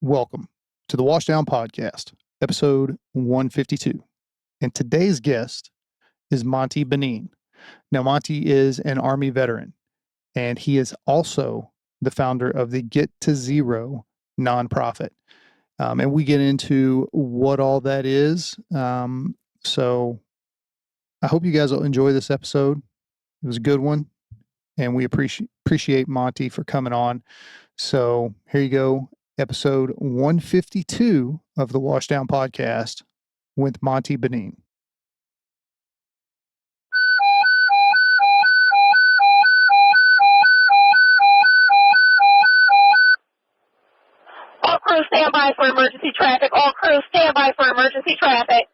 Welcome to the Washdown podcast, episode 152. And today's guest is Montee Benien. Now, Montee is an Army veteran, and he is also the founder of the Get To Zer0 nonprofit. And we get into what all that is. So I hope you guys will enjoy this episode. It was a good one, and we appreciate Montee for coming on. So here you go. Episode 152 of the Washdown podcast with Montee Benien. All crews stand by for emergency traffic. All crews stand by for emergency traffic.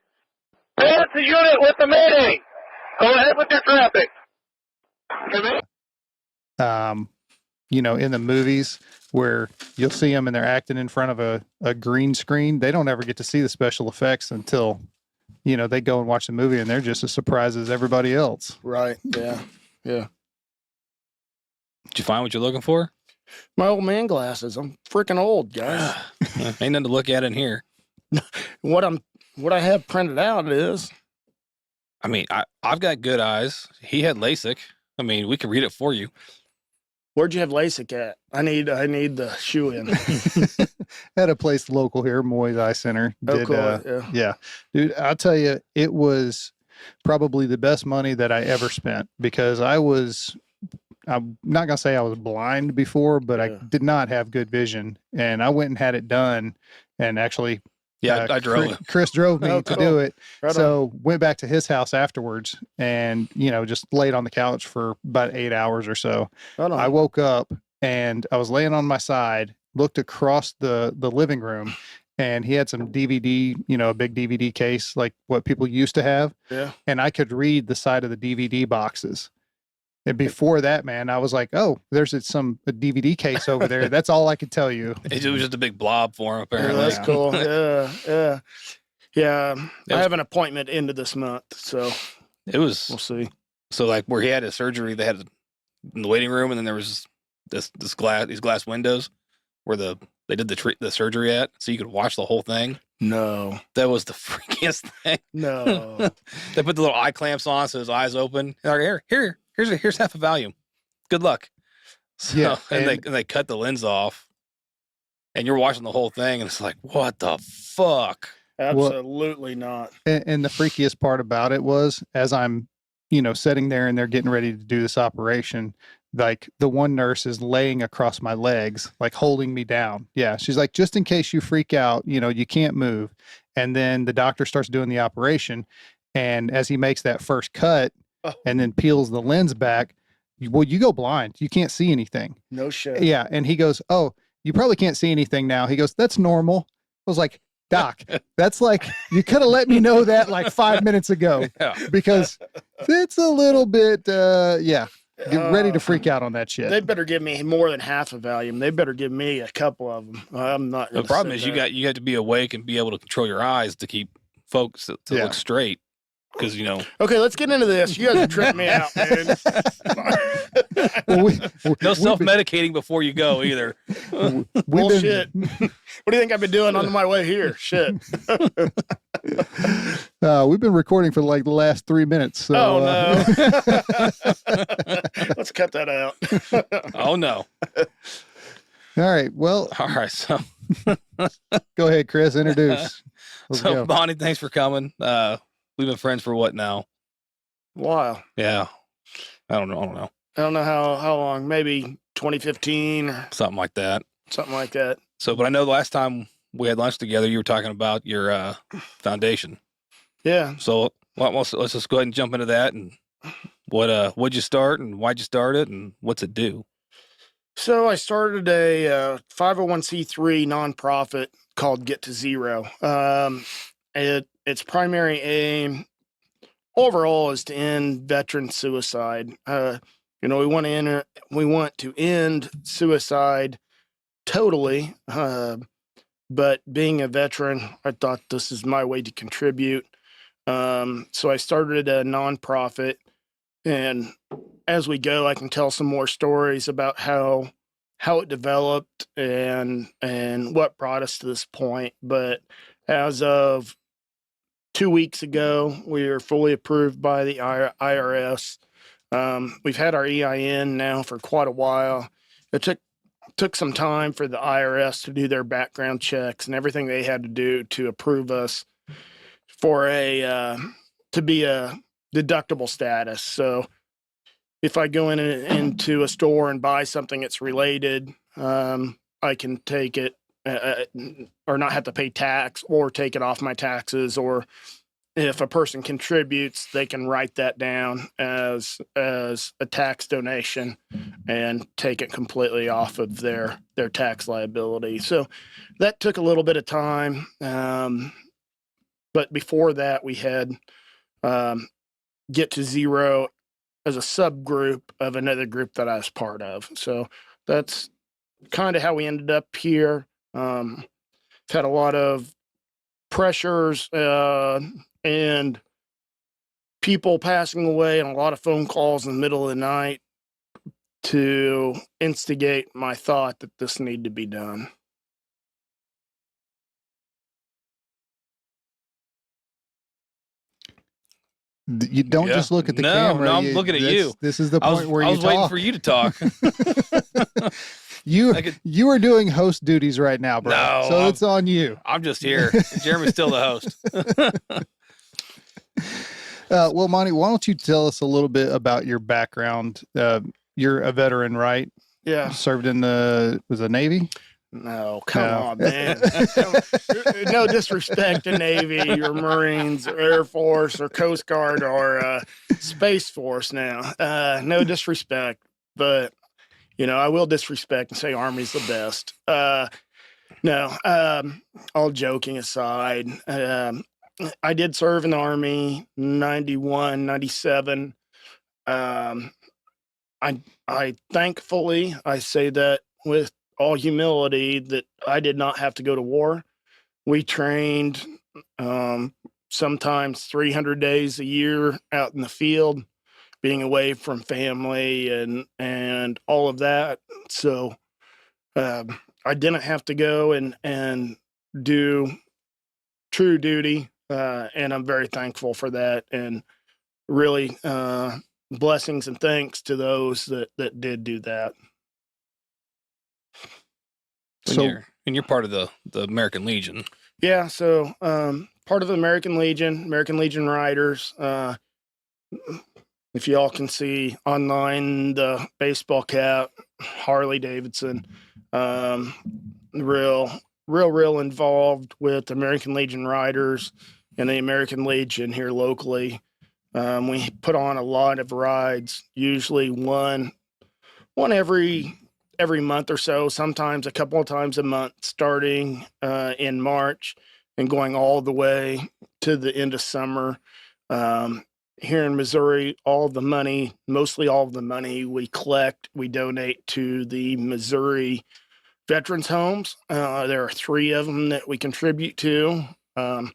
That's the unit with the Mayday. Go ahead with your traffic. In the movies where you'll see them and they're acting in front of a green screen, they don't ever get to see the special effects until, they go and watch the movie and they're just as surprised as everybody else. Right. Yeah. Yeah. Did you find what you're looking for? My old man glasses. I'm freaking old, guys. Ain't nothing to look at in here. What I have printed out is, I mean, I've got good eyes. He had LASIK. I mean, we can read it for you. where'd you have LASIK at? I need the shoe in. At a place local here, Moy's Eye Center. Cool. Yeah. Dude, I'll tell you, it was probably the best money that I ever spent because I'm not going to say I was blind before, but I did not have good vision. And I went and had it done. And actually, I drove. Chris drove me to do it. Right so went back to his house afterwards and, just laid on the couch for about 8 hours or so. I woke up and I was laying on my side, looked across the living room, and he had some DVD, a big DVD case, like what people used to have. Yeah. And I could read the side of the DVD boxes. And before that, man, I was like, oh, there's a DVD case over there. That's all I could tell you. It was just a big blob for him, apparently. Yeah, that's cool. Yeah. I have an appointment into this month, so we'll see. So, like, where he had his surgery, they had in the waiting room, and then there was these glass windows where they did the surgery at, so you could watch the whole thing. No. That was the freakiest thing. No. They put the little eye clamps on so his eyes open. They're like, here's half a volume. Good luck. So, Yeah, and they cut the lens off, and you're watching the whole thing, and it's like, what the fuck? Absolutely not. And the freakiest part about it was, as I'm, sitting there and they're getting ready to do this operation, like the one nurse is laying across my legs, like holding me down. Yeah. She's like, just in case you freak out, you can't move. And then the doctor starts doing the operation. And as he makes that first cut and then peels the lens back, you go blind. You can't see anything. No shit. Yeah. And he goes, oh, you probably can't see anything now. He goes, that's normal. I was like, Doc, that's like, you could have let me know that like 5 minutes ago, because it's a little bit, get ready to freak out on that shit. They better give me more than half a volume. They better give me a couple of them. I'm not. The problem is you have to be awake and be able to control your eyes to keep focus to look straight. Because, Okay, let's get into this. You guys are tripping me out, man. No self-medicating before you go either. Bullshit. What do you think I've been doing on my way here? Shit. We've been recording for like the last 3 minutes. So, oh, no. Let's cut that out. Oh, no. All right. Well. All right. So go ahead, Chris. Introduce. So, Bonnie, thanks for coming. We've been friends for what now? Wow. Yeah. I don't know. I don't know how long. Maybe 2015 or something like that. So, but I know the last time we had lunch together, you were talking about your foundation. Yeah. So let's just go ahead and jump into that. And what'd you start, and why'd you start it, and what's it do? So I started a 501c3 nonprofit called Get To Zer0. Its primary aim overall is to end veteran suicide. We want to end suicide totally. But being a veteran, I thought this is my way to contribute. So I started a nonprofit, and as we go, I can tell some more stories about how how it developed and what brought us to this point. But as of 2 weeks ago, we are fully approved by the IRS. We've had our EIN now for quite a while. It took some time for the IRS to do their background checks and everything they had to do to approve us for to be a deductible status. So if I go into a store and buy something that's related, I can take it or not have to pay tax or take it off my taxes. Or if a person contributes, they can write that down as a tax donation and take it completely off of their tax liability. So that took a little bit of time. But before that, we had Get To Zer0 as a subgroup of another group that I was part of. So that's kind of how we ended up here. Had a lot of pressures and people passing away and a lot of phone calls in the middle of the night to instigate my thought that this needed to be done. You don't just look at the camera. No, I'm looking at you. This is the point where I was you waiting talk. for you to talk. You are doing host duties right now, bro. No, so it's on you. I'm just here. Jeremy's still the host. Well, Montee, why don't you tell us a little bit about your background? You're a veteran, right? Yeah. Served in the Navy? No, come on, man. No disrespect to Navy or Marines or Air Force or Coast Guard or Space Force now. No disrespect, but, I will disrespect and say Army's the best. No, all joking aside, I did serve in the Army, 91, 97. I thankfully, I say that with all humility, that I did not have to go to war. We trained sometimes 300 days a year out in the field, being away from family and all of that. So I didn't have to go and do true duty, and I'm very thankful for that. And really blessings and thanks to those that did do that. And you're part of the American Legion. Yeah, so part of the American Legion Riders. If y'all can see online, the baseball cap, Harley Davidson, real involved with American Legion Riders and the American Legion here locally. We put on a lot of rides, usually one every month or so, sometimes a couple of times a month, starting in March and going all the way to the end of summer. Here in Missouri, mostly all of the money we collect, we donate to the Missouri Veterans Homes. There are 3 of them that we contribute to, and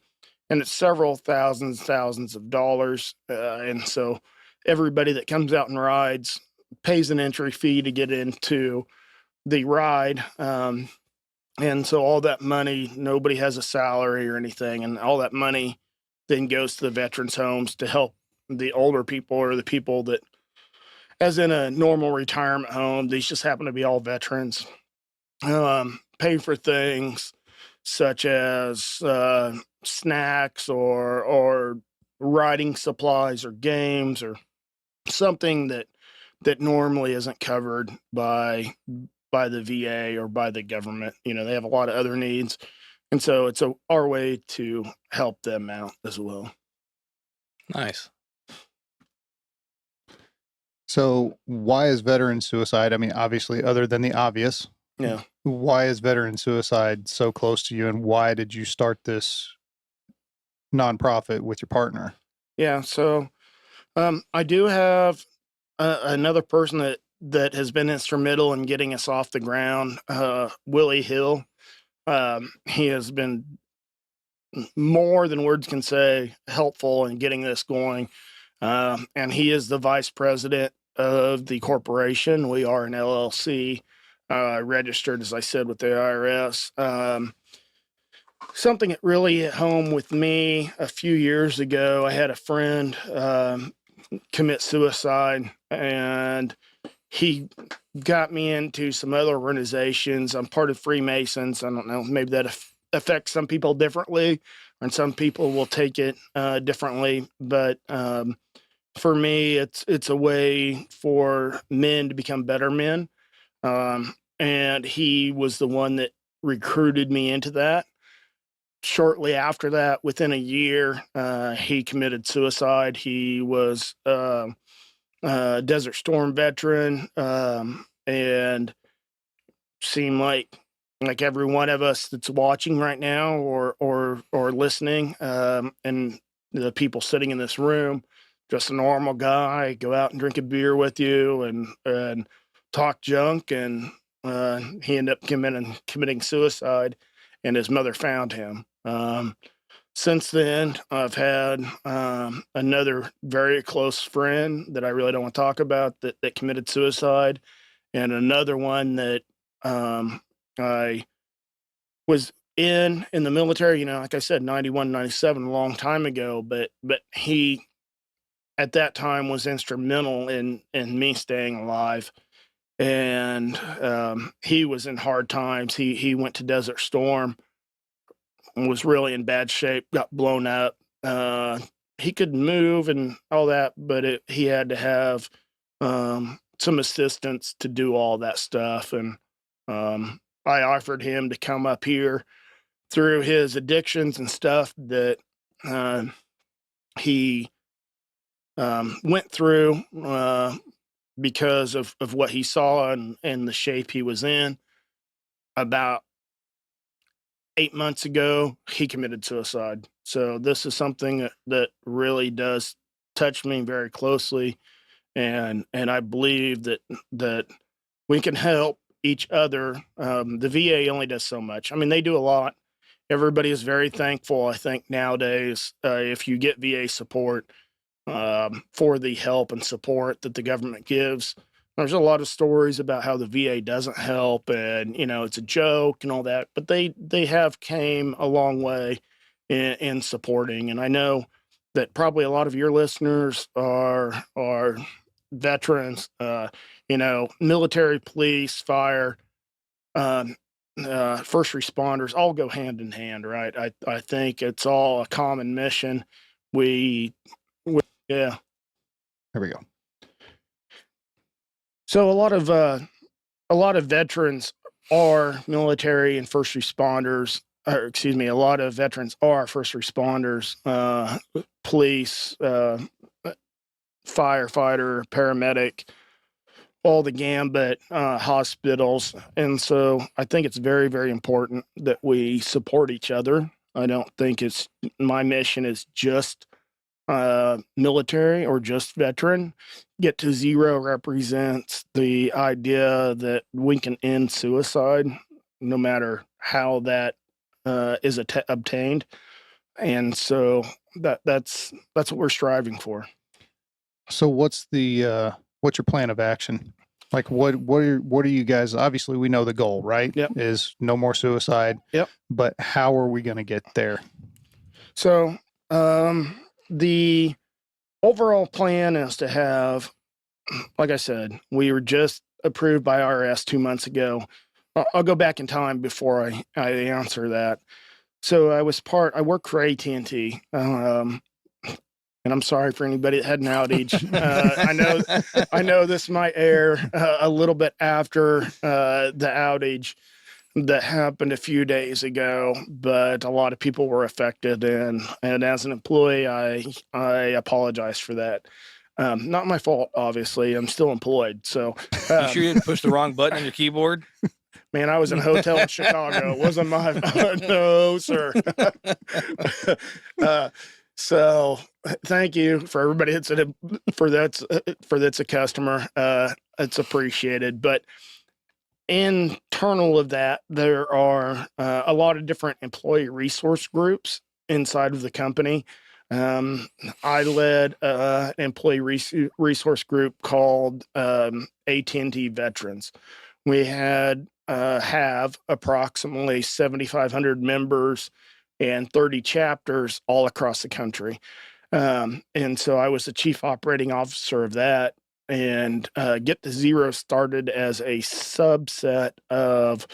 it's several thousands of dollars. And so everybody that comes out and rides pays an entry fee to get into the ride. And so all that money, nobody has a salary or anything. And all that money then goes to the veterans homes to help the older people or the people that, as in a normal retirement home, these just happen to be all veterans, pay for things such as snacks or riding supplies or games or something that normally isn't covered by the VA or by the government. They have a lot of other needs. And so it's our way to help them out as well. Nice. So why is veteran suicide? I mean, obviously, other than the obvious, Yeah. Why is veteran suicide so close to you, and why did you start this nonprofit with your partner? Yeah. So I do have another person that has been instrumental in getting us off the ground, William Huehl. He has been more than words can say helpful in getting this going. And he is the vice president of the corporation. We are an LLC. registered, as I said, with the IRS. Something that really hit home with me a few years ago, I had a friend commit suicide, and he got me into some other organizations. I'm part of Freemasons. I don't know, maybe that affects some people differently, and some people will take it differently. But for me, it's a way for men to become better men. And he was the one that recruited me into that. Shortly after that, within a year, he committed suicide. He was Desert Storm veteran, and seemed like every one of us that's watching right now or listening, and the people sitting in this room, just a normal guy, go out and drink a beer with you and talk junk, and he ended up committing suicide, and his mother found him. Since then, I've had another very close friend that I really don't want to talk about that committed suicide, and another one that I was in the military, like I said, 91, 97, a long time ago, but he at that time was instrumental in me staying alive. And he was in hard times. He went to Desert Storm, was really in bad shape, got blown up. He could move and all that, but he had to have some assistance to do all that stuff. And I offered him to come up here through his addictions and stuff that he went through because of what he saw and the shape he was in. About 8 months ago, he committed suicide. So this is something that really does touch me very closely. And I believe that we can help each other. The VA only does so much. I mean, they do a lot. Everybody is very thankful, I think, nowadays, if you get VA support, for the help and support that the government gives. There's a lot of stories about how the VA doesn't help, and it's a joke and all that, but they have came a long way in supporting. And I know that probably a lot of your listeners are veterans, military, police, fire, first responders, all go hand in hand, right? I think it's all a common mission. Yeah. There we go. So a lot of veterans are military and first responders, or excuse me, a lot of veterans are first responders, police, firefighter, paramedic, all the gambit, hospitals. And so I think it's very, very important that we support each other. I don't think my mission is just military or just veteran. Get to Zero represents the idea that we can end suicide no matter how that is obtained. And so that's what we're striving for. So what's your plan of action? Like what are you guys, obviously we know the goal, right? Yep. Is no more suicide. Yep. But how are we going to get there? So the overall plan is to have, like I said, we were just approved by IRS 2 months ago. I'll go back in time before I answer that. So I worked for AT&T, and I'm sorry for anybody that had an outage. I know this might air a little bit after the outage that happened a few days ago, but a lot of people were affected, and as an employee, I apologize for that. Not my fault, obviously. I'm still employed, so. You sure you didn't push the wrong button on your keyboard? Man, I was in a hotel in Chicago. It wasn't my no, sir. So thank you for everybody that's a customer. It's appreciated. But internal of that, there are a lot of different employee resource groups inside of the company. I led an employee resource group called AT&T Veterans. We have approximately 7,500 members and 30 chapters all across the country. And so I was the chief operating officer of that. And Get To Zer0 started as a subset of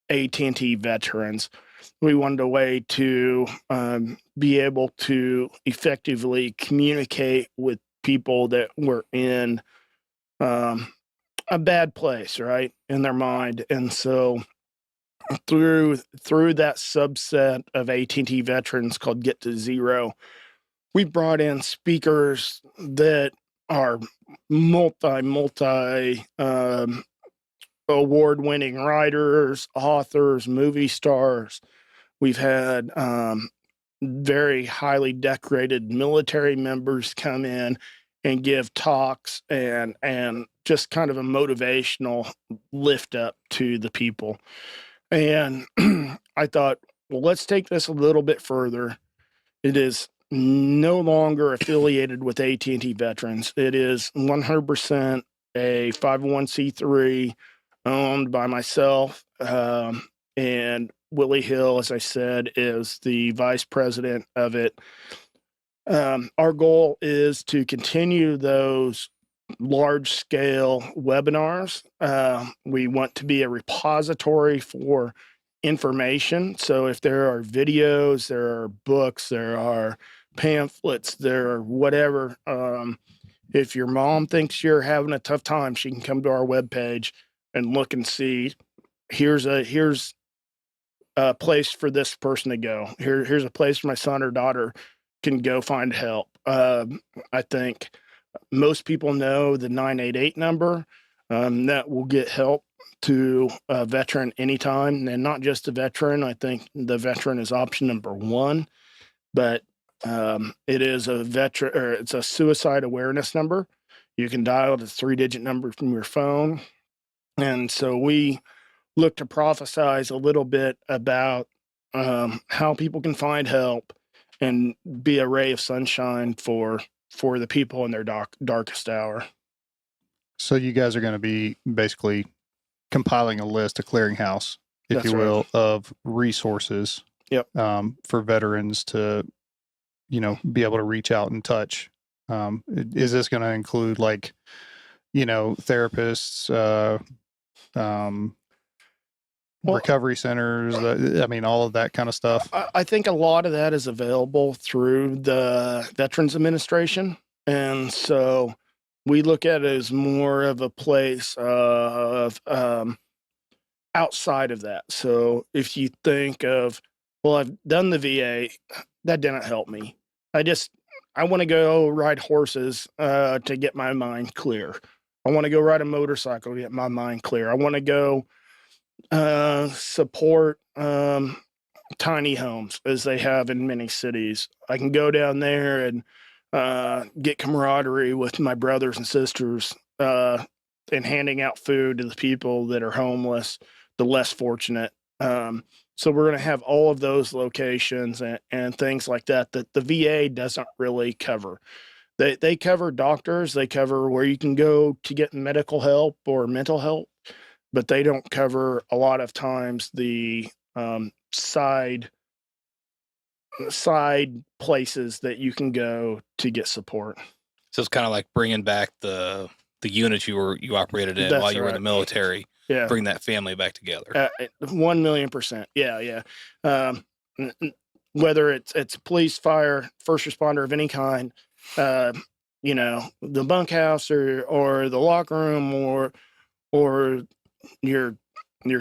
AT&T veterans. We wanted a way to be able to effectively communicate with people that were in a bad place, right, in their mind. And so through that subset of AT&T veterans called Get To Zer0, we brought in speakers that are multi award-winning writers, authors, movie stars. We've had very highly decorated military members come in and give talks and just kind of a motivational lift up to the people. And I thought, well, let's take this a little bit further. It is no longer affiliated with AT&T veterans. It is 100% a 501c3 owned by myself. And William Huehl, as I said, is the vice president of it. Our goal is to continue those large-scale webinars. We want to be a repository for information. So if there are videos, there are books, there are pamphlets, there are whatever. If your mom thinks you're having a tough time, she can come to our webpage and look and see, here's a place for this person to go. Here's a place my son or daughter can go find help. I think most people know the 988 number that will get help to a veteran anytime, and not just a veteran. I think the veteran is option number one, but it is a veteran, or it's a suicide awareness number. You can dial the 3-digit number from your phone. And so we look to prophesize a little bit about how people can find help and be a ray of sunshine for the people in their darkest hour. So you guys are going to be basically compiling a list, a clearinghouse, if That's you right. will, of resources. Yep. For veterans to, be able to reach out and touch. Is this going to include therapists, recovery centers? All of that kind of stuff. I think a lot of that is available through the Veterans Administration. And so we look at it as more of a place of outside of that. So if you think of, well, I've done the VA, that didn't help me. I want to go ride horses to get my mind clear. I want to go ride a motorcycle to get my mind clear. I want to go support tiny homes as they have in many cities. I can go down there and get camaraderie with my brothers and sisters and handing out food to the people that are homeless, the less fortunate. So we're going to have all of those locations and things like that the VA doesn't really cover. They cover doctors, they cover where you can go to get medical help or mental help, but they don't cover a lot of times the side places that you can go to get support. So it's kind of like bringing back the unit you operated in while you were in the military. Yeah, bring that family back together. 1,000,000%. Yeah. Whether it's police, fire, first responder of any kind, the bunkhouse or the locker room or your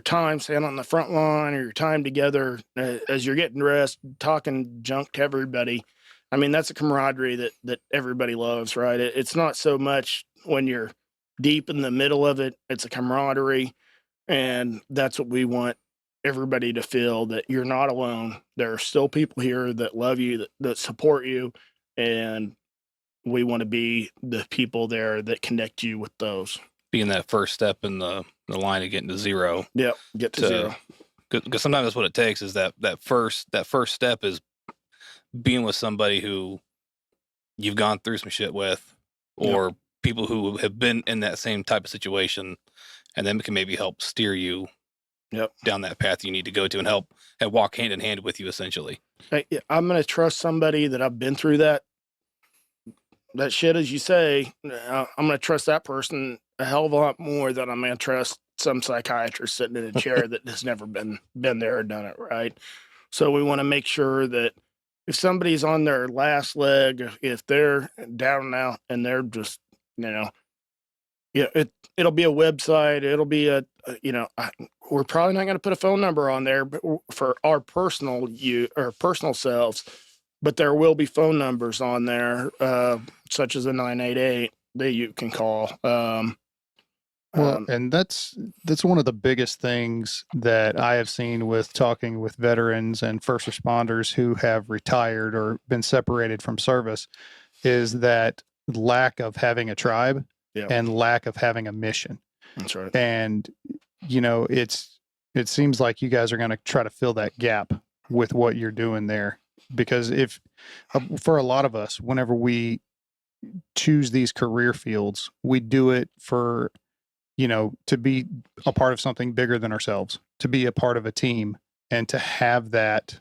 time standing on the front line or your time together as you're getting dressed, talking junk to everybody. That's a camaraderie that everybody loves, right? It's not so much when you're deep in the middle of it. It's a camaraderie, and that's what we want everybody to feel, that you're not alone. There are still people here that love you, that support you, and we want to be the people there that connect you with those. Being that first step in the line of getting to zero. Yep, get to zero. Because sometimes that's what it takes, is that first step is being with somebody who you've gone through some shit with, or people who have been in that same type of situation and then can maybe help steer you Yep. down that path you need to go to and help and walk hand in hand with you, essentially. I'm going to trust somebody that I've been through that shit, as you say. I'm going to trust that person a hell of a lot more than I'm going to trust some psychiatrist sitting in a chair that has never been there or done it, right? So we want to make sure that if somebody's on their last leg, if they're down and out and they're just, it'll be a website, it'll be we're probably not going to put a phone number on there for our personal selves, but there will be phone numbers on there, such as a 988 that you can call. And that's one of the biggest things that I have seen with talking with veterans and first responders who have retired or been separated from service, is that lack of having a tribe and lack of having a mission. That's right. And it seems like you guys are going to try to fill that gap with what you're doing there, because for a lot of us, whenever we choose these career fields, we do it for to be a part of something bigger than ourselves, to be a part of a team, and to have that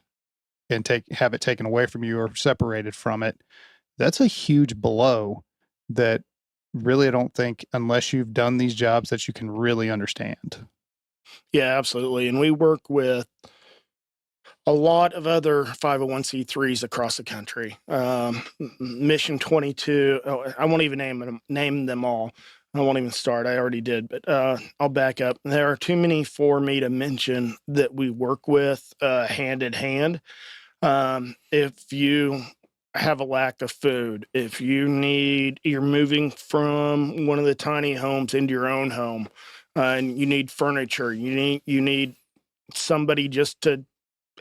and have it taken away from you or separated from it. That's a huge blow that really I don't think, unless you've done these jobs, that you can really understand. Yeah, absolutely. And we work with a lot of other 501c3s across the country. Mission 22, I won't even name them all. I won't even start. I already did, but I'll back up. There are too many for me to mention that we work with hand in hand. If you have a lack of food, if you're moving from one of the tiny homes into your own home, and you need furniture, you need somebody just to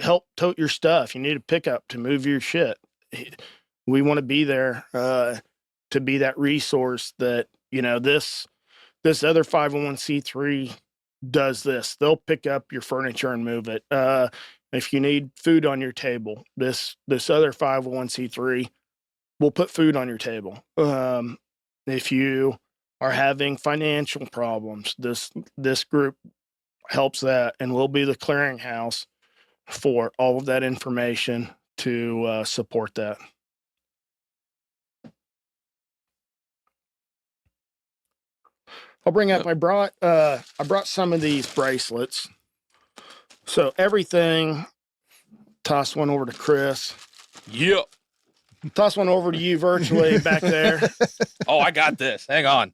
help tote your stuff. You need a pickup to move your shit. We want to be there to be that resource that, this other 501c3 does this. They'll pick up your furniture and move it. If you need food on your table, this other 501c3 will put food on your table. If you are having financial problems, this group helps that, and will be the clearinghouse for all of that information to support that. I'll bring up, I brought some of these bracelets. So everything, toss one over to Chris. Yep. Toss one over to you virtually back there. Oh, I got this. Hang on.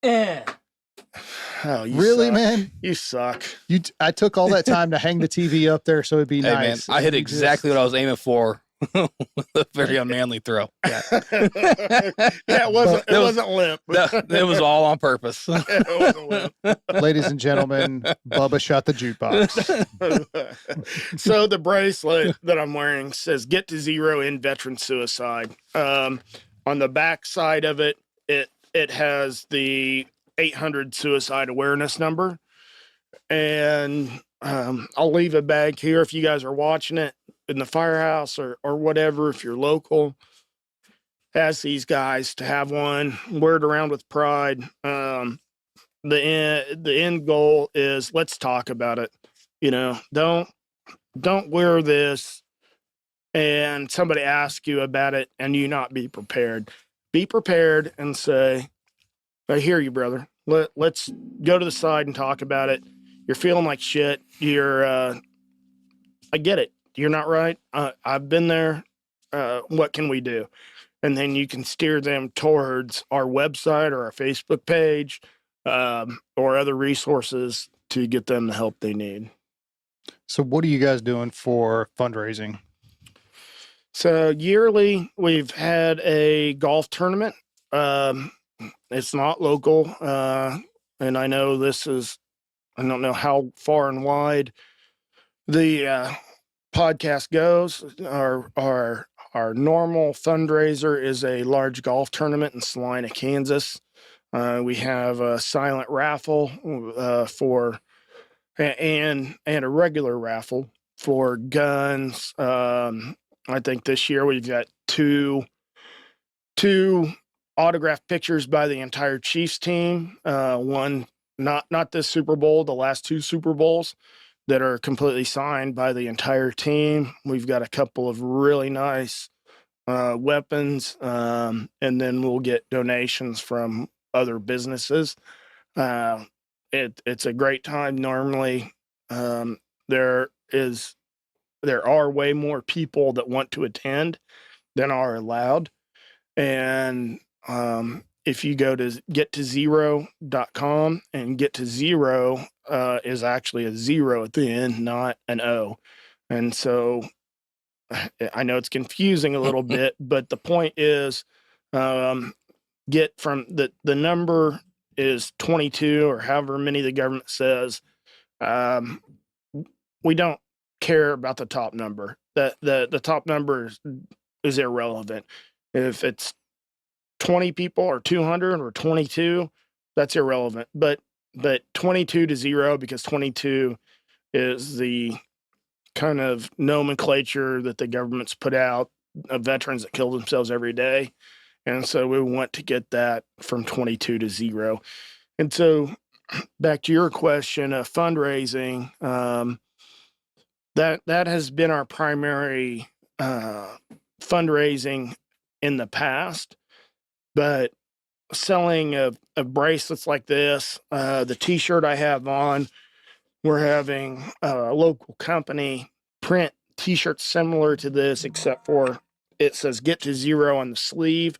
Oh, you really, suck. man? You suck. I took all that time to hang the TV up there so it'd be Hey, nice. man, I hit exactly what I was aiming for. With a very unmanly throw. Yeah, it wasn't limp. It was all on purpose. It wasn't limp. Ladies and gentlemen, Bubba shot the jukebox. So the bracelet that I'm wearing says "Get to Zero in Veteran Suicide." On the back side of it, it has the 800 suicide awareness number, and I'll leave a bag here if you guys are watching it in the firehouse or whatever. If you're local, ask these guys to have one. Wear it around with pride. The end goal is, let's talk about it. Don't wear this and somebody asks you about it and you not be prepared. Be prepared and say, I hear you, brother. Let's go to the side and talk about it. You're feeling like shit. I get it. You're not right. I've been there. What can we do? And then you can steer them towards our website or our Facebook page, or other resources to get them the help they need. So what are you guys doing for fundraising? So yearly, we've had a golf tournament. It's not local. And I know I don't know how far and wide the podcast goes. Our normal fundraiser is a large golf tournament in Salina, Kansas. We have a silent raffle and a regular raffle for guns. I think this year we've got two autographed pictures by the entire Chiefs team. One, not this Super Bowl, the last 2 Super Bowls that are completely signed by the entire team. We've got a couple of really nice weapons, and then we'll get donations from other businesses. It's a great time. Normally, there are way more people that want to attend than are allowed. And if you go to gettozero.com, and Get to Zero is actually a 0 at the end, not an O. And so I know it's confusing a little bit, but the point is, get from the number is 22 or however many the government says. We don't care about the top number. The top number is irrelevant. If it's 20 people or 200 or 22, that's irrelevant. But 22 to 0, because 22 is the kind of nomenclature that the government's put out of veterans that kill themselves every day. And so we want to get that from 22 to 0. And so back to your question of fundraising, that has been our primary fundraising in the past. But selling of bracelets like this, the T-shirt I have on, we're having a local company print T-shirts similar to this, except for it says Get to Zero on the sleeve,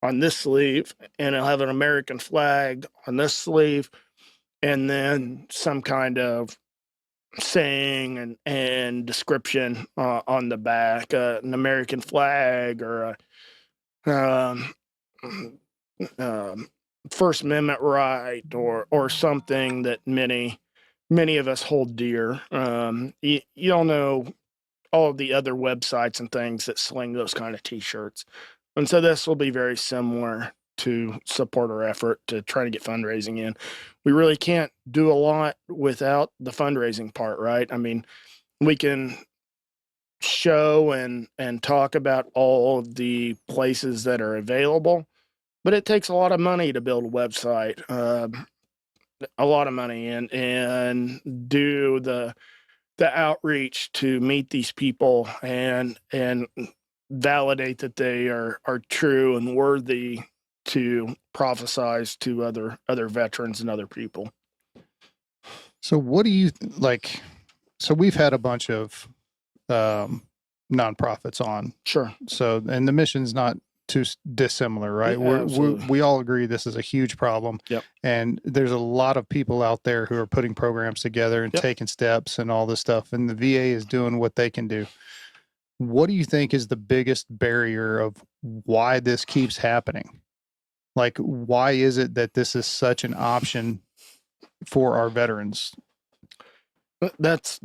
on this sleeve, and it'll have an American flag on this sleeve, and then some kind of saying and description on the back, an American flag or a First Amendment right, or something that many of us hold dear. You all know all of the other websites and things that sling those kind of T-shirts, and so this will be very similar to support our effort to try to get fundraising in. We really can't do a lot without the fundraising part, right? I mean, we can show and talk about all of the places that are available, but it takes a lot of money to build a website, a lot of money, and do the outreach to meet these people and validate that they are true and worthy to prophesize to other veterans and other people. So what do you like? So we've had a bunch of nonprofits on. Sure. So, and the mission's not too dissimilar, right? Yeah, we all agree this is a huge problem. Yep. And there's a lot of people out there who are putting programs together and taking steps and all this stuff. And the VA is doing what they can do. What do you think is the biggest barrier of why this keeps happening? Like, why is it that this is such an option for our veterans? That's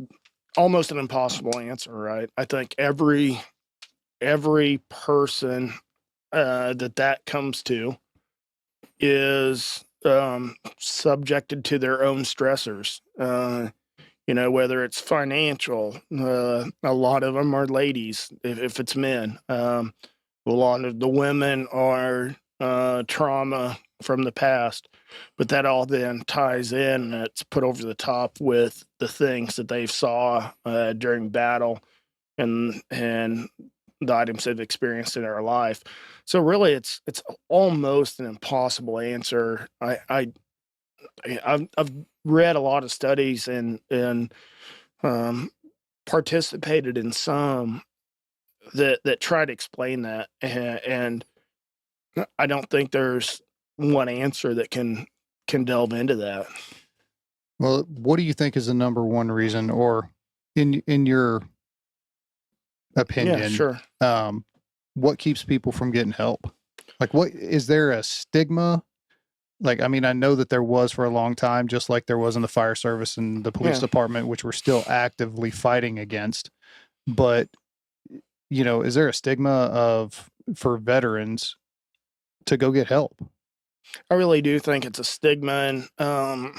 almost an impossible answer, right? I think every person that comes to is subjected to their own stressors. Whether it's financial, a lot of them are ladies, if it's men. A lot of the women are trauma from the past, but that all then ties in and it's put over the top with the things that they saw during battle and the items they've experienced in their life. So really it's almost an impossible answer. I've read a lot of studies and participated in some that try to explain that, and I don't think there's one answer that can delve into that. Well, what do you think is the number one reason, or in your opinion, Yeah, sure. What keeps people from getting help? Like, what is there a stigma? Like, I mean, I know that there was for a long time, just like there was in the fire service and the police department, which we're still actively fighting against. But, is there a stigma for veterans to go get help? I really do think it's a stigma. And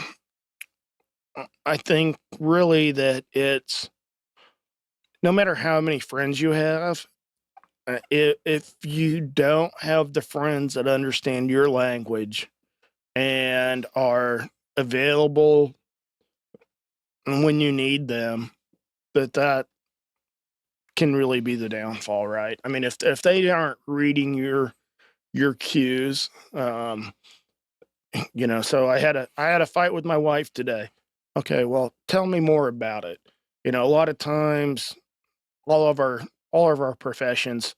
I think really that it's, no matter how many friends you have, if you don't have the friends that understand your language and are available when you need them, that can really be the downfall, right? I mean, if they aren't reading your cues, so I had a fight with my wife today. Okay, well, tell me more about it. A lot of times, all of our professions,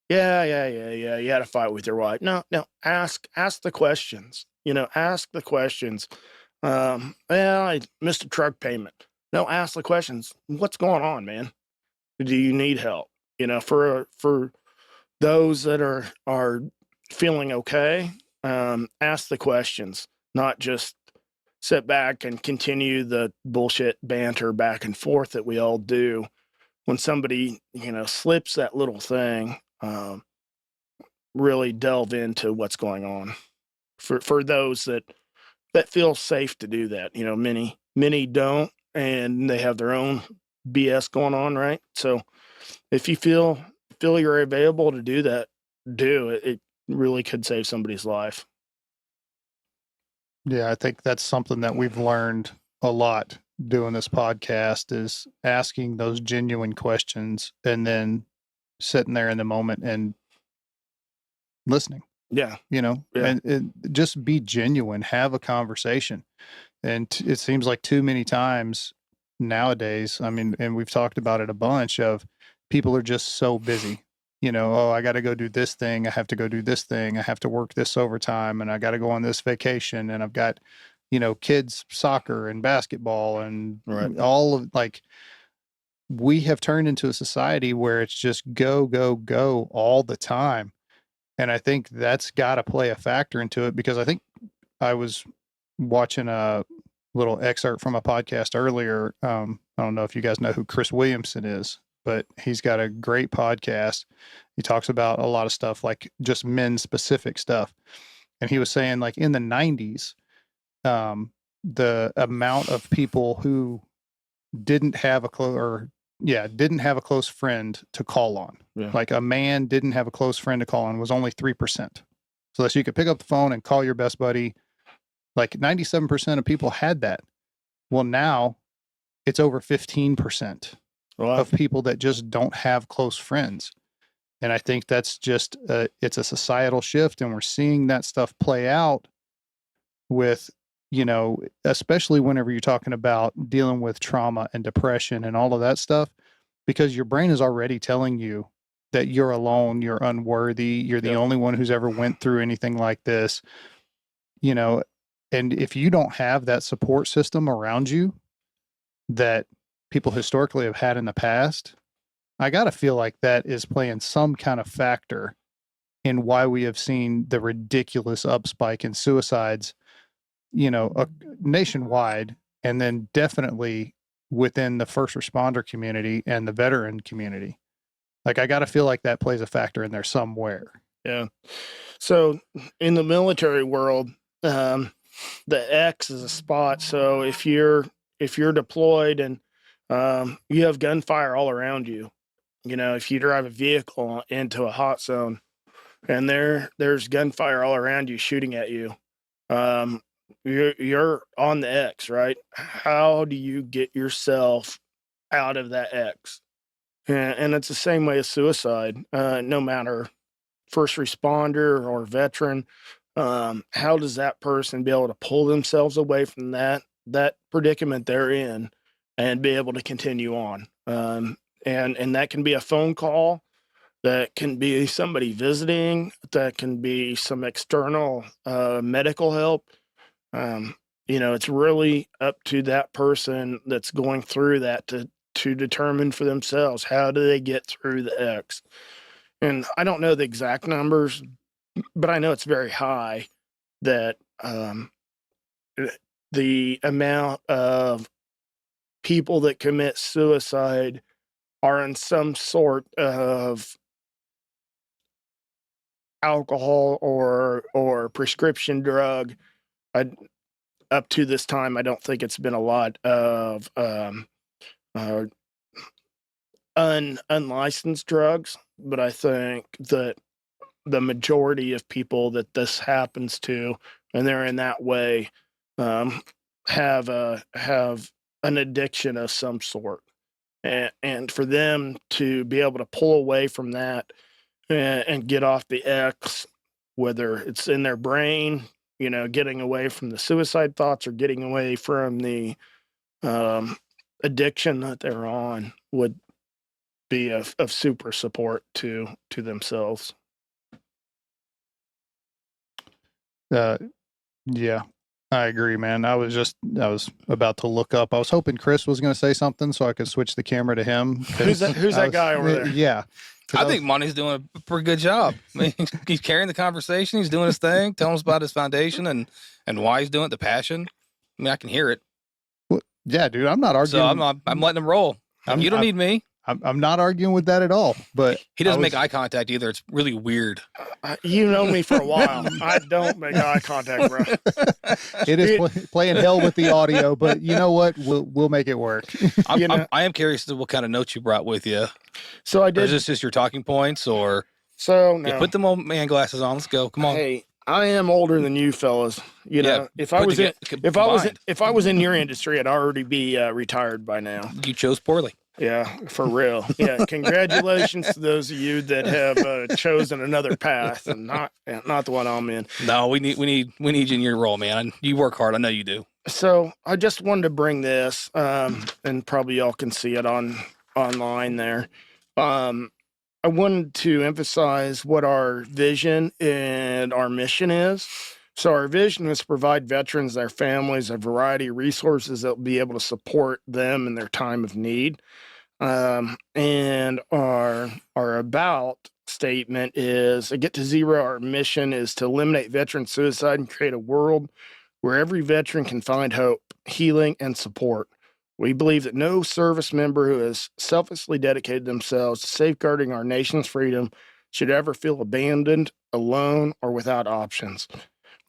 yeah, you had a fight with your wife. No, ask the questions. Ask the questions. Yeah, I missed a truck payment. No, ask the questions. What's going on, man? Do you need help? For those that are feeling okay, ask the questions, not just sit back and continue the bullshit banter back and forth that we all do. When somebody, slips that little thing, really delve into what's going on for those that feel safe to do that. Many don't, and they have their own BS going on, right? So if you feel you're available to do that, do it. It really could save somebody's life. Yeah, I think that's something that we've learned a lot doing this podcast, is asking those genuine questions and then sitting there in the moment and listening. Yeah. And just be genuine, have a conversation. And it seems like too many times nowadays, I mean, and we've talked about it a bunch, of people are just so busy. Oh, I got to go do this thing. I have to go do this thing. I have to work this overtime, and I got to go on this vacation, and I've got, kids soccer and basketball and Right. all of, like, we have turned into a society where it's just go, go, go all the time. And I think that's got to play a factor into it, because I think I was watching a little excerpt from a podcast earlier. I don't know if you guys know who Chris Williamson is, but he's got a great podcast. He talks about a lot of stuff, like just men specific stuff. And he was saying, like, in the 90s, the amount of people who didn't have a close friend to call on, like a man didn't have a close friend to call on, was only 3%. So that you could pick up the phone and call your best buddy. Like 97% of people had that. Well, now it's over 15% of people that just don't have close friends. And I think that's just, it's a societal shift. And we're seeing that stuff play out with, especially whenever you're talking about dealing with trauma and depression and all of that stuff, because your brain is already telling you that you're alone, you're unworthy, you're the only one who's ever went through anything like this, and if you don't have that support system around you that people historically have had in the past, I got to feel like that is playing some kind of factor in why we have seen the ridiculous upspike in suicides, nationwide, and then definitely within the first responder community and the veteran community. Like, I got to feel like that plays a factor in there somewhere. Yeah. So in the military world, the X is a spot. So if you're deployed and you have gunfire all around you, if you drive a vehicle into a hot zone and there's gunfire all around you shooting at you, you're on the X, right? How do you get yourself out of that X? And it's the same way as suicide. No matter first responder or veteran, how does that person be able to pull themselves away from that predicament they're in and be able to continue on? And that can be a phone call, that can be somebody visiting, that can be some external medical help. It's really up to that person that's going through that to determine for themselves, how do they get through the X. And I don't know the exact numbers, but I know it's very high, that the amount of people that commit suicide are in some sort of alcohol or prescription drug. Up to this time, I don't think it's been a lot of unlicensed drugs. I think that the majority of people that this happens to, and they're in that way, have an addiction of some sort, and for them to be able to pull away from that and get off the X, whether it's in their brain, getting away from the suicide thoughts or getting away from the addiction that they're on, would be of super support to themselves. Yeah, I agree, man. I was about to look up. I was hoping Chris was going to say something so I could switch the camera to him. Who's that guy over there? Yeah. I think Montee's doing a pretty good job. I mean, he's carrying the conversation. He's doing his thing, telling us about his foundation and why he's doing it, the passion. I mean, I can hear it. Well, yeah, dude, I'm not arguing. So I'm letting him roll. You don't need me. I'm not arguing with that at all, but he doesn't make eye contact either. It's really weird. You know me for a while. I don't make eye contact, bro. It is playing hell with the audio, but you know what? We'll make it work. I am curious to what kind of notes you brought with you. So I did. Or is this just your talking points, or no. You put the old man glasses on? Let's go. Come on. Hey, I am older than you fellas. If I was in your industry, I'd already be retired by now. You chose poorly. Yeah, for real. Yeah, congratulations to those of you that have chosen another path and not the one I'm in. No, we need you in your role, man. You work hard. I know you do. So I just wanted to bring this, and probably y'all can see it online there. I wanted to emphasize what our vision and our mission is. So our vision is to provide veterans, their families, a variety of resources that will be able to support them in their time of need. And our about statement is, Get to Zero. Our mission is to eliminate veteran suicide and create a world where every veteran can find hope, healing, and support. We believe that no service member who has selflessly dedicated themselves to safeguarding our nation's freedom should ever feel abandoned, alone, or without options.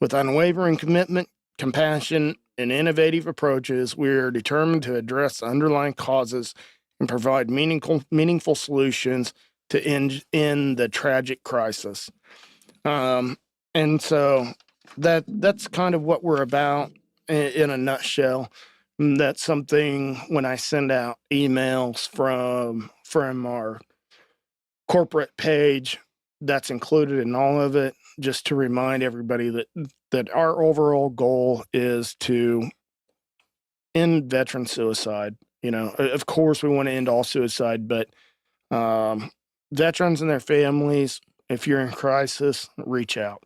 With unwavering commitment, compassion, and innovative approaches, we are determined to address the underlying causes and provide meaningful solutions to end the tragic crisis. And so that's kind of what we're about in a nutshell. That's something when I send out emails from our corporate page, that's included in all of it, just to remind everybody that our overall goal is to end veteran suicide. Of course we want to end all suicide, but veterans and their families, if you're in crisis, reach out.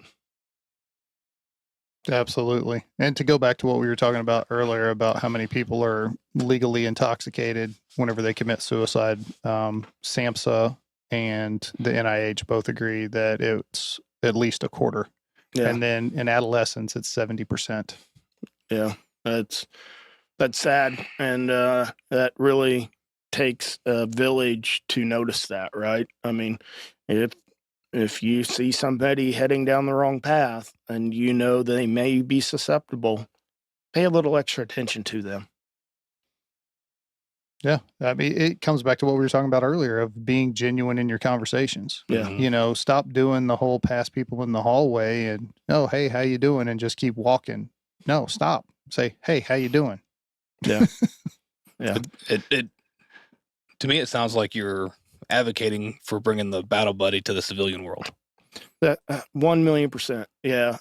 Absolutely. And to go back to what we were talking about earlier about how many people are legally intoxicated whenever they commit suicide, SAMHSA and the NIH both agree that it's at least a quarter. Yeah. And then in adolescents, it's 70%. Yeah, that's sad. And that really takes a village to notice that, right? I mean, if you see somebody heading down the wrong path and you know they may be susceptible, pay a little extra attention to them. Yeah. I mean, it comes back to what we were talking about earlier of being genuine in your conversations. Yeah. Stop doing the whole pass people in the hallway and, oh, hey, how you doing? And just keep walking. No, stop. Say, hey, how you doing? Yeah. Yeah. It to me, it sounds like you're advocating for bringing the battle buddy to the civilian world. That 1,000,000%. Yeah.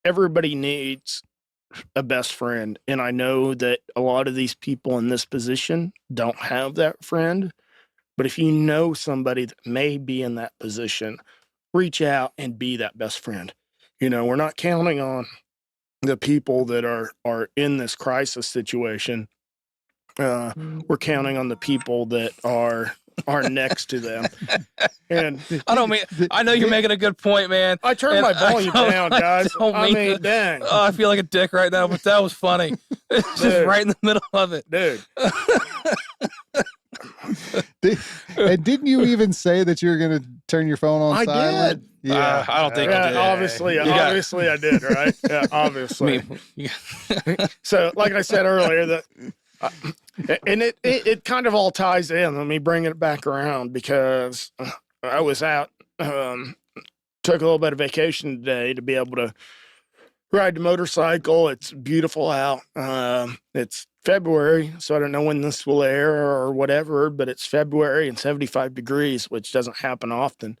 Everybody needs a best friend. And I know that a lot of these people in this position don't have that friend. But if you know somebody that may be in that position, reach out and be that best friend. We're not counting on the people that are in this crisis situation. We're counting on the people that are next to them. And I know you're making a good point, man. I turned my volume down, guys. I mean, dang. Oh, I feel like a dick right now, but that was funny. It's just right in the middle of it. Dude. And didn't you even say that you were going to turn your phone on silent? Did. Yeah. I don't think I did. Obviously I did, right? Yeah, obviously. So, like I said earlier, and it kind of all ties in. Let me bring it back around because I was out, took a little bit of vacation today to be able to ride the motorcycle. It's beautiful out. It's February, so I don't know when this will air or whatever, but it's February and 75 degrees, which doesn't happen often.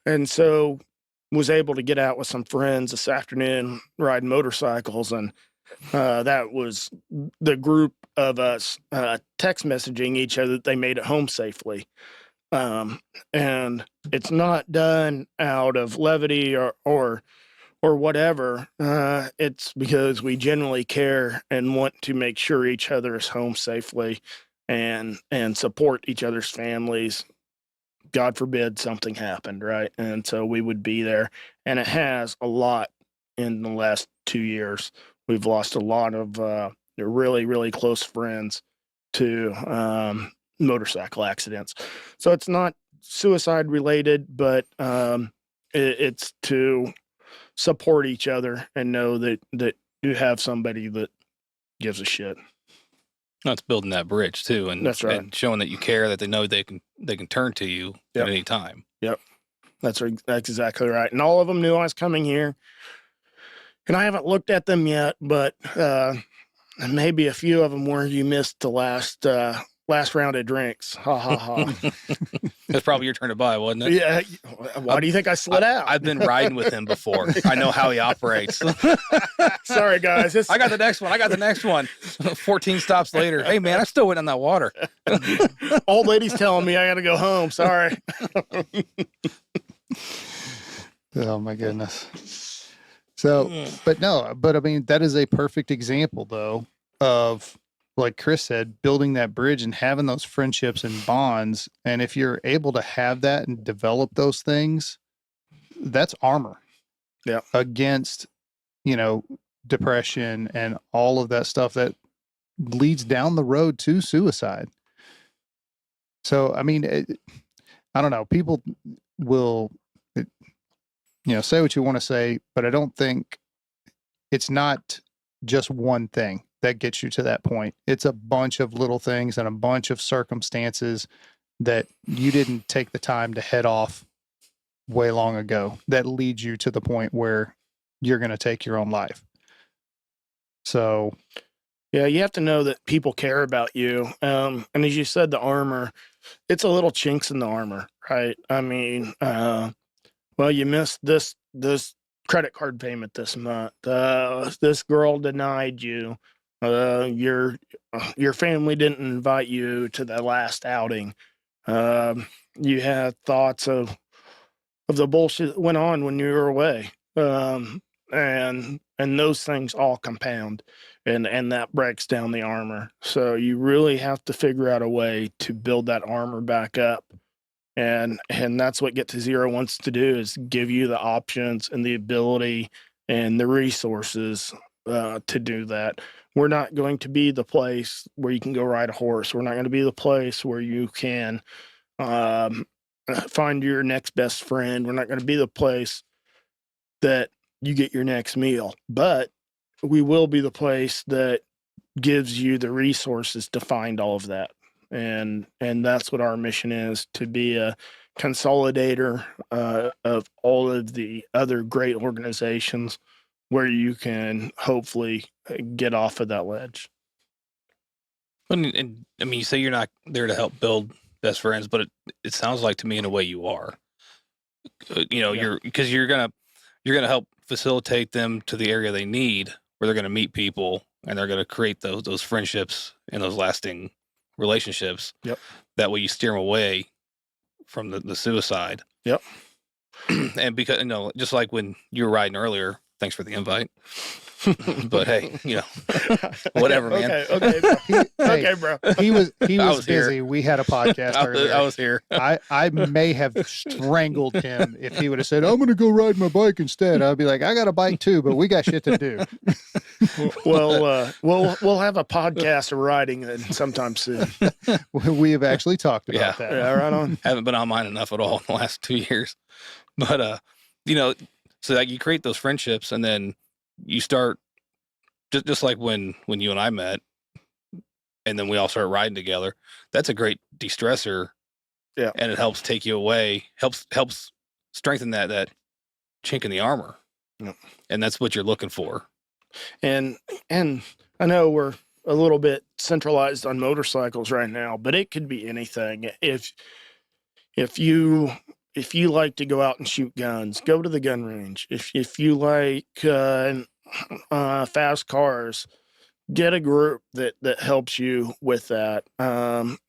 And so was able to get out with some friends this afternoon riding motorcycles, and that was the group of us text messaging each other that they made it home safely. And it's not done out of levity or whatever. It's because we genuinely care and want to make sure each other is home safely and support each other's families. God forbid something happened, right? And so we would be there. And it has a lot in the last 2 years. We've lost a lot of really, really close friends to motorcycle accidents. So it's not suicide related, but it's to support each other and know that you have somebody that gives a shit. That's building that bridge too, and That's right. and showing that you care, that they know they can turn to you Yep. at any time. Yep, that's exactly right. And all of them knew I was coming here, and I haven't looked at them yet, but maybe a few of them where you missed the last round of drinks. Ha ha ha. That's probably your turn to buy, wasn't it? Yeah. Why do you think I slid out? I've been riding with him before. I know how he operates. Sorry, guys. I got the next one. 14 stops later. Hey, man, I still went on that water. Old lady's telling me I got to go home. Sorry. Oh my goodness. So, but I mean, that is a perfect example though of, like Chris said, building that bridge and having those friendships and bonds. And if you're able to have that and develop those things, that's armor. Yeah. Against, depression and all of that stuff that leads down the road to suicide. So, I mean, I don't know. People will, say what you want to say, but I don't think it's not just one thing that gets you to that point. It's a bunch of little things and a bunch of circumstances that you didn't take the time to head off way long ago that leads you to the point where you're going to take your own life. So, yeah, you have to know that people care about you. And as you said, the armor, it's a little chinks in the armor, right? I mean, well, you missed this credit card payment this month. This girl denied you. Your family didn't invite you to the last outing. You had thoughts of the bullshit that went on when you were away. And those things all compound and that breaks down the armor. So you really have to figure out a way to build that armor back up. And that's what Get to Zero wants to do, is give you the options and the ability and the resources to do that. We're not going to be the place where you can go ride a horse. We're not going to be the place where you can find your next best friend. We're not going to be the place that you get your next meal. But we will be the place that gives you the resources to find all of that. And that's what our mission is, to be a consolidator of all of the other great organizations where you can hopefully get off of that ledge. And I mean, you say you're not there to help build best friends, but it sounds like to me in a way you are. You're gonna help facilitate them to the area they need, where they're gonna meet people and they're gonna create those friendships and those lasting relationships. Yep. That way you steer them away from the suicide. Yep. And because just like when you were riding earlier, thanks for the invite. But hey, whatever, man. Okay, bro. Okay, bro. He was was busy. here. We had a podcast earlier. I was here. I may have strangled him if he would have said, "I'm going to go ride my bike instead." I'd be like, "I got a bike too, but we got shit to do." Well, we'll have a podcast of riding sometime soon. We have actually talked about that. Yeah, right on. Haven't been on mine enough at all in the last 2 years. But so that you create those friendships, and then you start just like when you and I met, and then we all start riding together. That's a great de-stressor Yeah. And it helps take you away, helps strengthen that chink in the armor. Yep. And that's what you're looking for. And I know we're a little bit centralized on motorcycles right now, but it could be anything. If you like to go out and shoot guns, go to the gun range. If you like fast cars, get a group that helps you with that.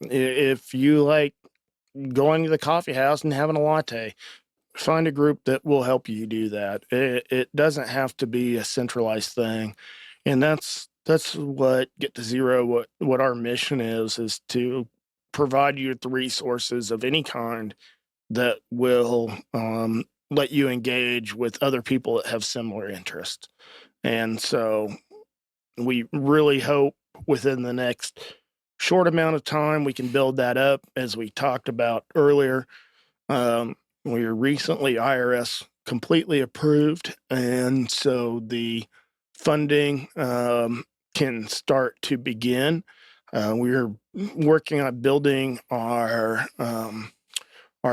If you like going to the coffee house and having a latte, find a group that will help you do that. It doesn't have to be a centralized thing. And that's what Get to Zero, what our mission is to provide you with the resources of any kind that will let you engage with other people that have similar interests. And so we really hope within the next short amount of time we can build that up. As we talked about earlier, we were recently IRS completely approved, and so the funding can start to begin. We're working on building our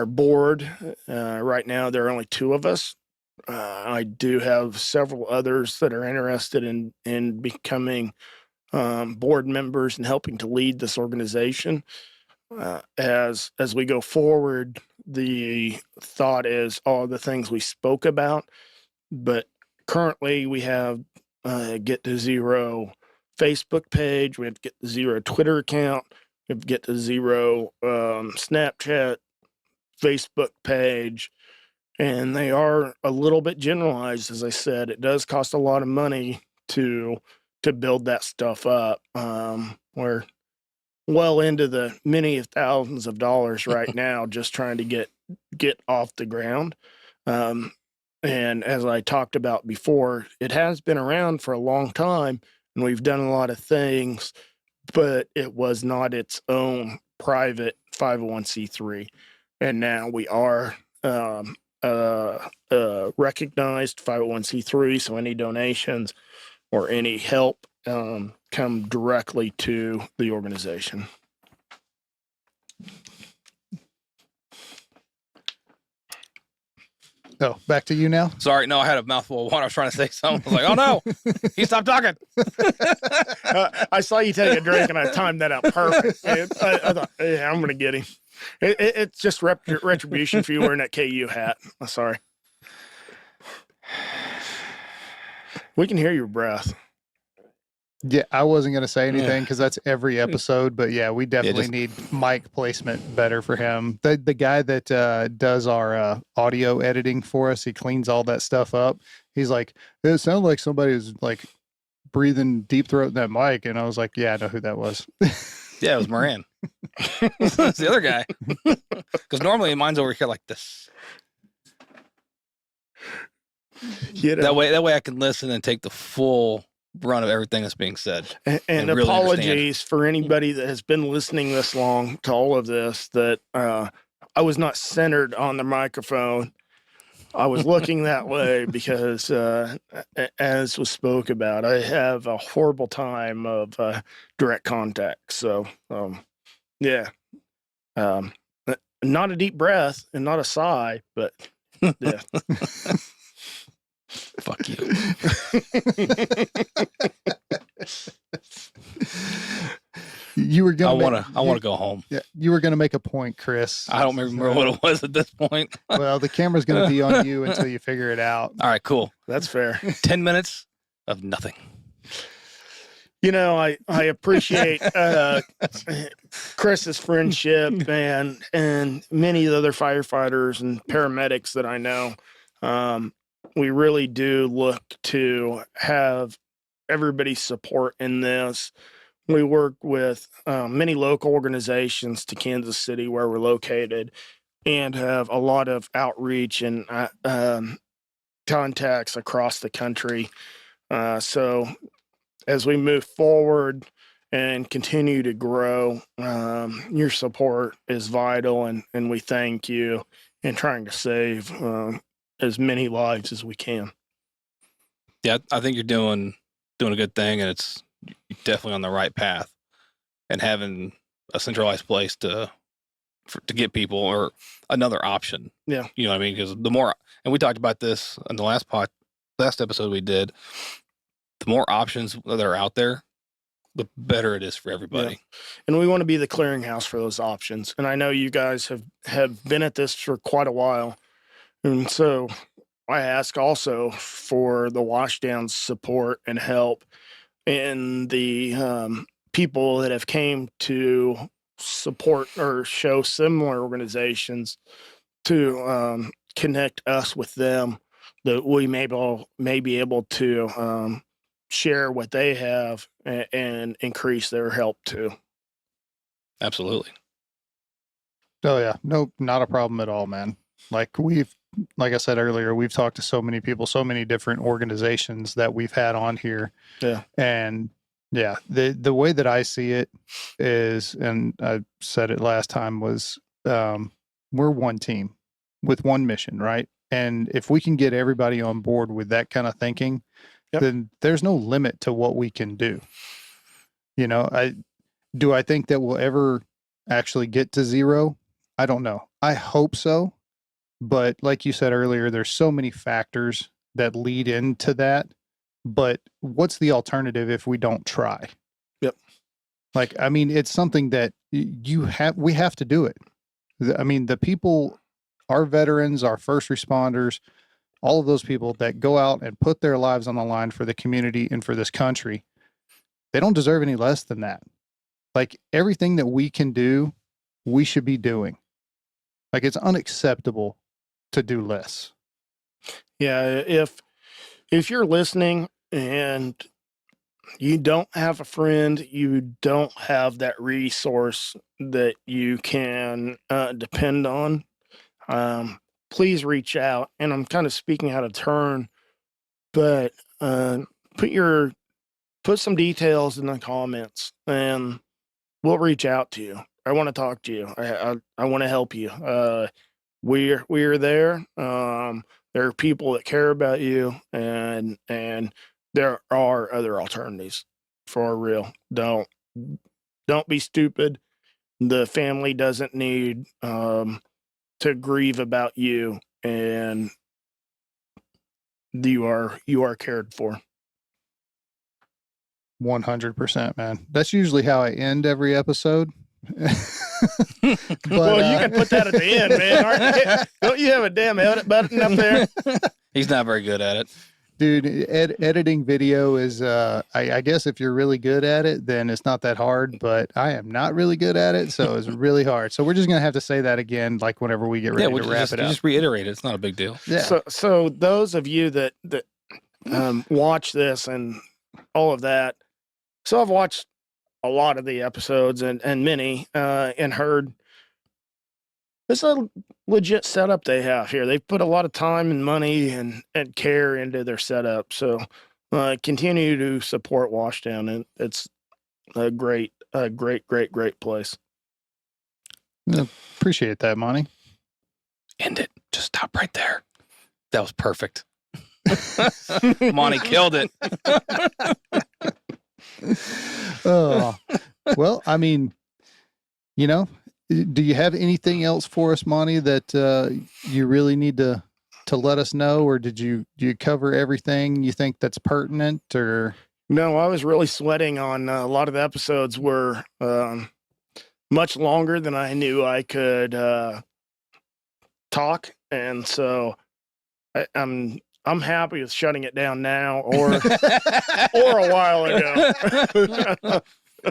board. Right now, there are only 2 of us. I do have several others that are interested in becoming board members and helping to lead this organization. As we go forward, the thought is all the things we spoke about, but currently we have Get to Zero Facebook page, we have Get to Zero Twitter account, we have Get to Zero Snapchat, Facebook page, and they are a little bit generalized. As I said, it does cost a lot of money to build that stuff up. We're well into the many of thousands of dollars right now just trying to get off the ground. And as I talked about before, it has been around for a long time, and we've done a lot of things, but it was not its own private 501c3. And now we are recognized 501c3, so any donations or any help come directly to the organization. Oh, back to you now. Sorry, no, I had a mouthful of water. I was trying to say something. I was like, oh no, he stopped talking. I saw you take a drink and I timed that out perfect. I thought, yeah, I'm going to get him. It's just retribution for you wearing that KU hat. I'm sorry. We can hear your breath. Yeah, I wasn't going to say anything because that's every episode, but yeah, we definitely need mic placement better for him. The guy that does our audio editing for us, he cleans all that stuff up. He's like, it sounded like somebody was like breathing deep throat in that mic. And I was like, yeah, I know who that was. Yeah, it was Moran. It's the other guy. Because normally mine's over here like this. You know, That way I can listen and take the full brunt of everything that's being said. And really apologies for anybody that has been listening this long to all of this, that I was not centered on the microphone. I was looking that way because, as was spoke about, I have a horrible time of direct contact. So, yeah, not a deep breath and not a sigh, but yeah. Fuck you. You were gonna. I want to go home. Yeah, you were gonna make a point, Chris. I don't remember what it was at this point. Well, the camera's gonna be on you until you figure it out. All right, cool. That's fair. 10 minutes of nothing. You know, I appreciate Chris's friendship and many of the other firefighters and paramedics that I know. We really do look to have everybody's support in this. We work with many local organizations to Kansas City, where we're located, and have a lot of outreach and contacts across the country. So as we move forward and continue to grow, your support is vital, and we thank you in trying to save as many lives as we can. Yeah, I think you're doing a good thing, and it's definitely on the right path. And having a centralized place to to get people or another option. Yeah. You know what I mean? Because the more, and we talked about this in the last episode we did, the more options that are out there, the better it is for everybody. Yeah. And we want to be the clearinghouse for those options. And I know you guys have been at this for quite a while. And so I ask also for the Washdown support and help and the people that have came to support or show similar organizations to connect us with them, that we may be able to share what they have and increase their help too. Absolutely. Oh yeah, nope, not a problem at all, man. Like I said earlier, we've talked to so many people, so many different organizations that we've had on here. Yeah. And yeah, the way that I see it is, and I said it last time, was we're one team with one mission, right? And if we can get everybody on board with that kind of thinking, then there's no limit to what we can do. You know, I think that we'll ever actually get to zero? I don't know. I hope so. But like you said earlier, there's so many factors that lead into that. But what's the alternative if we don't try? Yep. Like, I mean, it's something that we have to do it. I mean, the people, our veterans, our first responders, all of those people that go out and put their lives on the line for the community and for this country, they don't deserve any less than that. Like, everything that we can do, we should be doing. Like, it's unacceptable to do less. Yeah. If you're listening and you don't have a friend, you don't have that resource that you can depend on, please reach out. And I'm kind of speaking out of turn, but put some details in the comments and we'll reach out to you. I want to talk to you. I want to help you. We're there. There are people that care about you, and there are other alternatives for real. Don't be stupid. The family doesn't need to grieve about you, and you are cared for. 100%, man. That's usually how I end every episode. But, well, you can put that at the end, man. Don't you have a damn edit button up there? He's not very good at it. Dude, editing video is, I guess if you're really good at it, then it's not that hard, but I am not really good at it, so it's really hard. So we're just going to have to say that again, like whenever we get ready to wrap it up. Just reiterate it. It's not a big deal. Yeah. So those of you that watch this and all of that, so I've watched a lot of the episodes and many and heard this is a legit setup they have here. They've put a lot of time and money and care into their setup. So continue to support Washdown, and it's a great place. Yeah, appreciate that, Montee. End it. Just stop right there. That was perfect. Montee killed it. Oh, well, I mean, you know, do you have anything else for us, Montee, that you really need to let us know, or do you cover everything you think that's pertinent? Or no, I was really sweating on a lot of the episodes were much longer than I knew I could talk, and so I'm happy with shutting it down now or a while ago.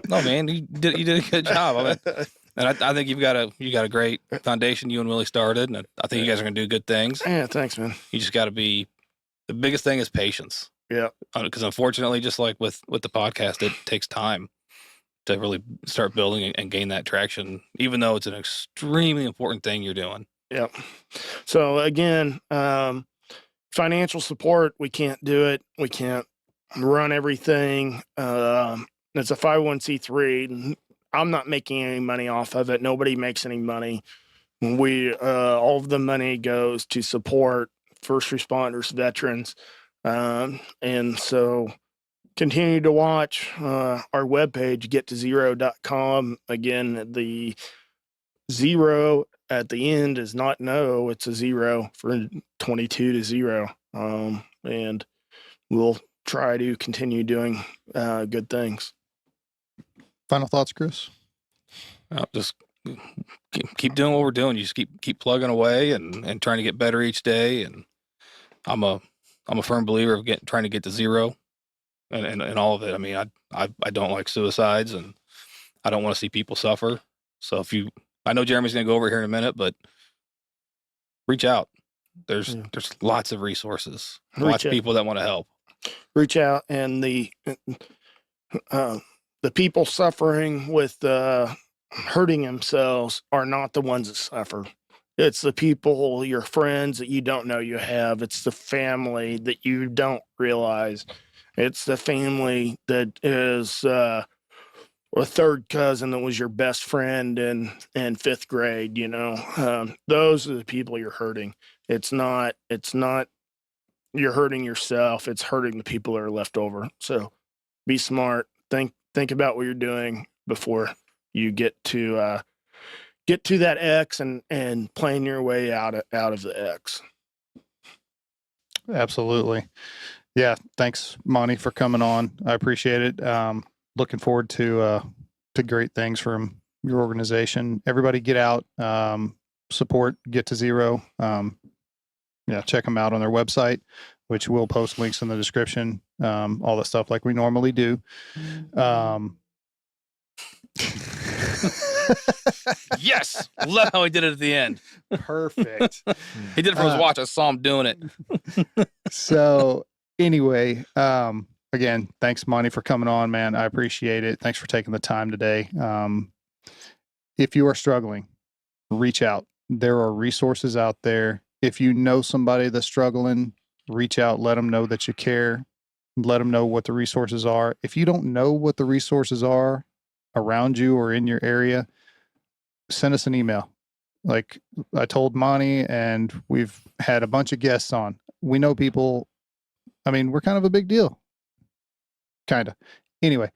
No, man, you did a good job. I mean, and I think you got a great foundation you and Willie started, and I think you guys are going to do good things. Yeah, thanks, man. You just got to be, the biggest thing is patience. Yeah. Because unfortunately, just like with the podcast, it takes time to really start building and gain that traction, even though it's an extremely important thing you're doing. Yep. So again, financial support, we can't do it. We can't run everything. It's a 501c3. I'm not making any money off of it. Nobody makes any money. All of the money goes to support first responders, veterans. And so continue to watch our webpage, gettozero.com. Again, the zero at the end is not no, it's a 0 for 22-0. And we'll try to continue doing good things. Final thoughts, Chris? Just keep doing what we're doing. You just keep plugging away and trying to get better each day. And I'm a firm believer of trying to get to 0 and all of it. I mean, I don't like suicides, and I don't want to see people suffer. So I know Jeremy's going to go over here in a minute, but reach out. There's lots of resources, lots of people that want to help. Reach out, and the people suffering with hurting themselves are not the ones that suffer. It's the people, your friends that you don't know you have. It's the family that you don't realize. It's the family that is a third cousin that was your best friend in 5th grade. Those are the people you're hurting. It's not you're hurting yourself. It's hurting the people that are left over. So be smart. Think about what you're doing before you get to that X and plan your way out of the X. Absolutely. Yeah. Thanks, Montee, for coming on. I appreciate it. Looking forward to great things from your organization. Everybody get out, support Get To Zer0. Check them out on their website, which we'll post links in the description, all that stuff like we normally do. Yes. Love how he did it at the end. Perfect. He did it for his watch. I saw him doing it. So anyway, again, thanks, Montee, for coming on, man. I appreciate it. Thanks for taking the time today. If you are struggling, reach out. There are resources out there. If you know somebody that's struggling, reach out, let them know that you care, let them know what the resources are. If you don't know what the resources are around you or in your area, send us an email. Like I told Montee, and we've had a bunch of guests on. We know people. I mean, we're kind of a big deal. Kind of. Anyway,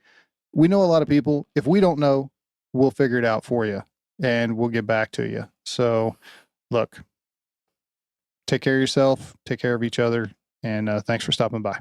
we know a lot of people. If we don't know, we'll figure it out for you, and we'll get back to you. So look, take care of yourself, take care of each other, and thanks for stopping by.